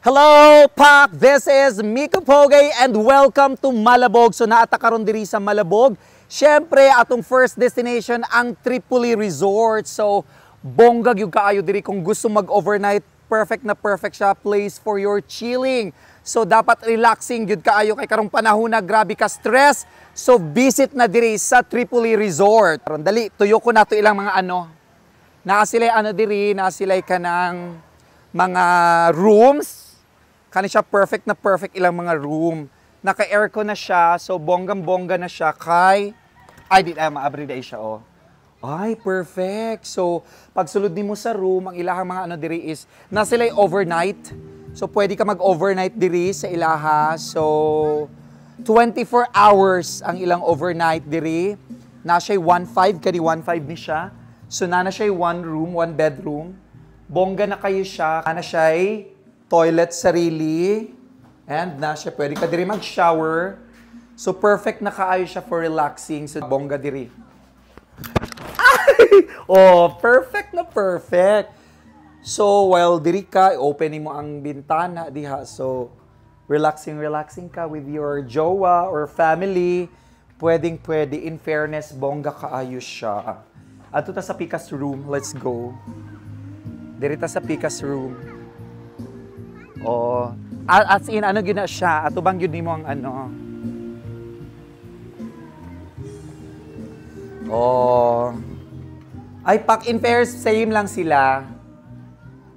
Hello, Pak! This is Miko Pogay and welcome to Malabog. So naata karon diri sa Malabog. Siyempre, atong first destination ang Tripoli Resort. So bongga gyud kaayo diri kung gusto mag-overnight. Perfect na perfect siya place for your chilling. So dapat relaxing gyud kaayo kay karong panahon na grabe ka stress. So visit na diri sa Tripoli Resort. Karon dali tuyo ko nato ilang mga naa sila diri, naa sila kanang mga rooms. Kani siya perfect na perfect ilang mga room. Naka-aircon na siya, so bonggang-bongga na siya kay di maabri dai siya oh. Ay, perfect. So pagsulod nimo sa room, ang ilahang mga diri is na sila overnight. So pwede ka mag-overnight diri sa ilaha. So 24 hours ang ilang overnight diri. Na siya 1.5 kadi 1.5 ni siya. So na siya one room, one bedroom. Bongga na kayo siya. Na siya toilet sarili. And na siya pwede ka diri mag-shower. So perfect na kaayo siya for relaxing. So bongga diri. Ay! Oh, perfect na perfect. So while diri ka, opening mo ang bintana diha. So relaxing ka with your jowa or family. Pwedeng-pwede. In fairness, bongga kaayo siya. Ato ta sa Picas room. Let's go. Diri ta sa Picas room. Oh, as in gyud na siya. Ato bang gyud nimo ang Oh. Ay, Pak, in fair, same lang sila.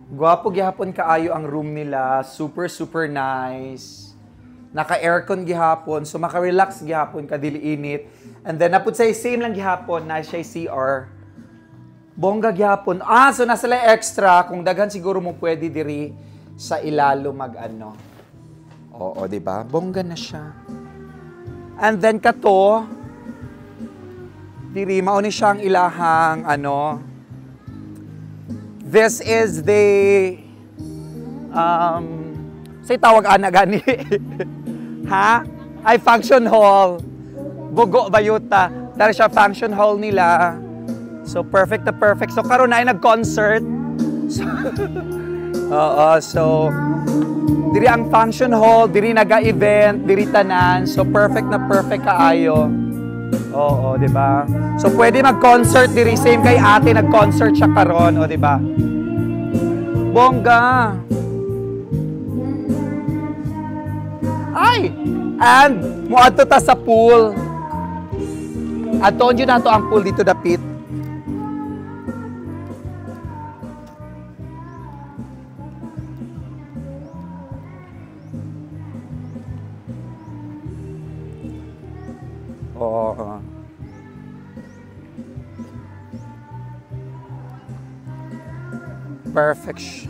Gwapo gihapon kaayo ang room nila. Super, super nice. Naka-aircon gihapon. So, maka-relax gihapon ka, dili init. And then, napod say same lang gihapon na siya CR. Bongga gihapon. So nasa extra. Kung daghan siguro mo pwede diri sa ilalo Oo, di ba? Bongga na siya. And then kato, diri mao ni siyang ilahang This is the say tawag gani. Ha? Ay function hall. Bugo bayuta. Dari siya function hall nila. So perfect na perfect. So karon na ay nag-concert. So diri ang function hall, diri naga-event, diri tanan. So perfect na perfect kaayo. Oo, di ba? So pwede mag-concert diri, same kay ate nag-concert siya karon, di ba? Bongga. Ay, and moadto ta sa pool. Aton yun nato ang pool dito dapit. Oh. Perfect.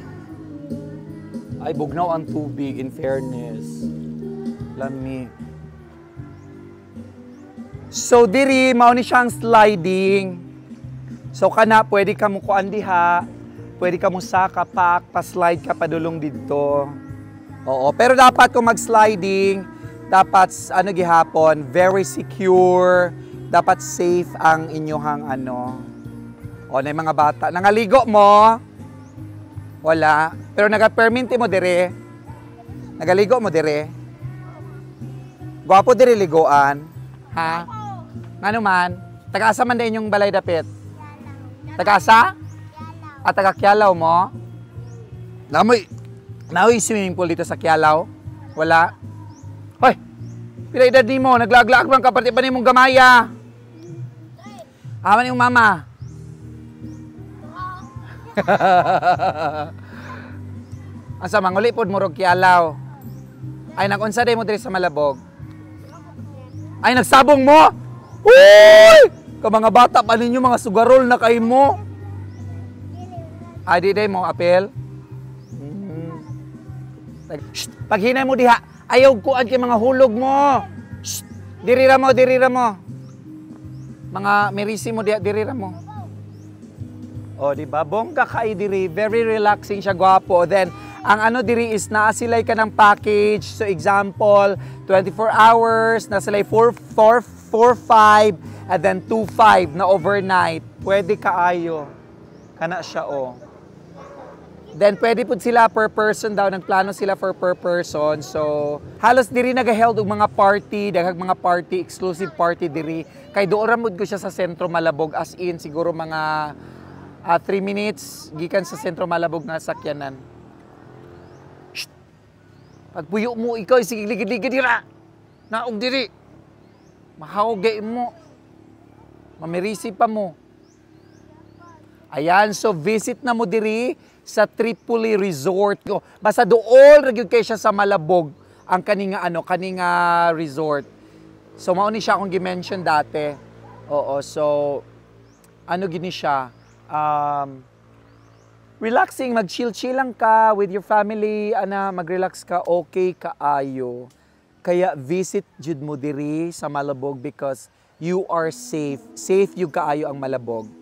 Ay, bugnaw ang tubig, in fairness. Lami. So, diri, mao ni siyang sliding. So, kana, pwede ka mo kuan diha. Pwede ka mo saka, Pak, pa-slide ka padulong dito. Oo, pero dapat kung mag-sliding, dapat gihapon, very secure, dapat safe ang inyohang O, na mga bata. Nangaligo mo? Wala. Pero naga-perminti mo dire? Nagaligo mo dire? Gwapo dire ligoan? Ha? Ngano man? Taga-asa man din yung balay dapit? Taga-asa? At taga-Kialaw mo? Namoy swimming pool dito sa Kialaw? Wala? Hoy! Pila edad ni mo? Naglaglag bang kapatid pa ni mong gamaya? Aman yung mama? Asa manguli pod mo rog Kialaw? Ay nagunsa day mo diri sa Malabog? Ay nagsabong mo? Uy! Ka mga bata pa ninyo mga sugarol na kay mo. Ay di day mo apel? Paghinay mo diha. Ayaw kuan kay mga hulog mo. Shh! Dirira mo. Mga merisi mo dirira mo. O, di ba? Bongga kay diri. Very relaxing siya, gwapo. Then, ang diri is naasilay ka ng package. So, example, 24 hours, nasilay 4.5, and then 2.5 na overnight. Pwede kaayo. Kana siya, Then pwede po sila per person daw, nagplano sila for per person. So halos diri nag-held og mga party, daghang mga party, exclusive party diri. Kay doon ramod ko siya sa Sentro Malabog, as in siguro mga 3 minutes gikan sa Sentro Malabog nga sakyanan. Shh! Pagpuyo mo ikaw, sige ligid-ligid dira. Naog diri. Mahawgay mo. Mamirisi pa mo. Ayan, so visit na mo diri sa Tripoli Resort ko. Basta dool ra gyud kay siya sa Malabog ang kaninga resort. So mao ni siya akong gi-mention dati. Oo, so ano gini siya? Relaxing, mag-chill-chill lang ka with your family, mag-relax ka, okay kaayo. Kaya visit jud mo diri sa Malabog because you are safe. Safe yung kaayo ang Malabog.